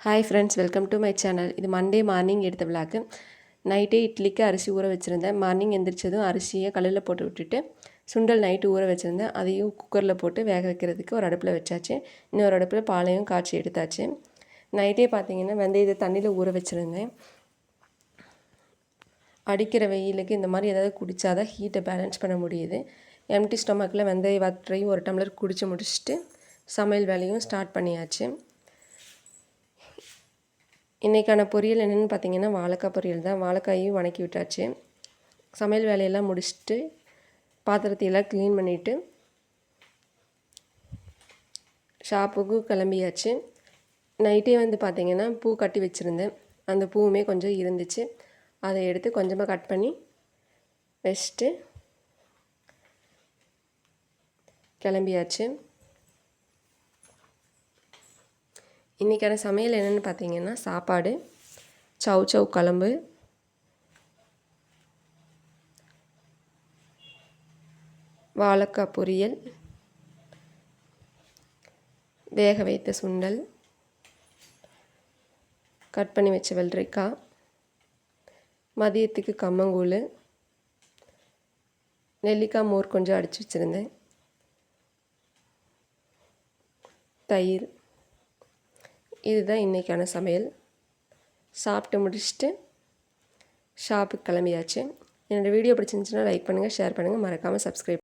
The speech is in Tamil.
Hi friends, welcome to my channel. இது மண்டே மார்னிங் எடுத்த விளாக்கு. நைட்டே இட்லிக்கு அரிசி ஊற வச்சுருந்தேன். மார்னிங் எந்திரிச்சதும் அரிசியை கல்லில் போட்டு விட்டுட்டு சுண்டல் நைட்டு ஊற வச்சுருந்தேன். அதையும் குக்கரில் போட்டு வேக வைக்கிறதுக்கு ஒரு அடுப்பில் வச்சாச்சு. இன்னொரு அடுப்பில் பாலையும் காய்ச்சி எடுத்தாச்சு. நைட்டே பார்த்தீங்கன்னா வெந்தயத்தை தண்ணியில் ஊற வச்சுருந்தேன். அடிக்கிற வெயிலுக்கு இந்த மாதிரி ஏதாவது குடித்தாதான் ஹீட்டை பேலன்ஸ் பண்ண முடியுது. எம்டி ஸ்டொமக்கில் வெந்தய வாட்டரையும் ஒரு டம்ளர் குடித்து முடிச்சுட்டு சமையல் வேலையும் ஸ்டார்ட் பண்ணியாச்சு. இன்றைக்கான பொரியல் என்னென்னு பார்த்தீங்கன்னா வாழைக்காய் பொரியல் தான். வாழைக்காயும் வணக்கி விட்டாச்சு. சமையல் வேலையெல்லாம் முடிச்சுட்டு பாத்திரத்தையெல்லாம் க்ளீன் பண்ணிவிட்டு ஷாப்புக்கு கிளம்பியாச்சு. நைட்டே பார்த்திங்கன்னா பூ கட்டி வச்சுருந்தேன். அந்த பூவுமே கொஞ்சம் இருந்துச்சு. அதை எடுத்து கொஞ்சமாக கட் பண்ணி வச்சுட்டு கிளம்பியாச்சு. இன்றைக்கான சமையல் என்னென்னு பார்த்தீங்கன்னா சாப்பாடு, சவ் குழம்பு, வாழைக்காய் பொரியல், வேக வைத்த சுண்டல், கட் பண்ணி வச்ச வெள்ளரிக்காய், மதியத்துக்கு கம்மங்கூழ், நெல்லிக்காய் மோர் கொஞ்சம் அடித்து வச்சுருந்தேன், தயிர். இதுதான் இன்றைக்கான சமையல். சாப்பிட்டு முடிச்சுட்டு ஷாப்புக்கு கிளம்பியாச்சு. என்னோடய வீடியோ பிடிச்சிருந்துச்சுன்னா லைக் பண்ணுங்கள், ஷேர் பண்ணுங்கள், மறக்காமல் சப்ஸ்கிரைப்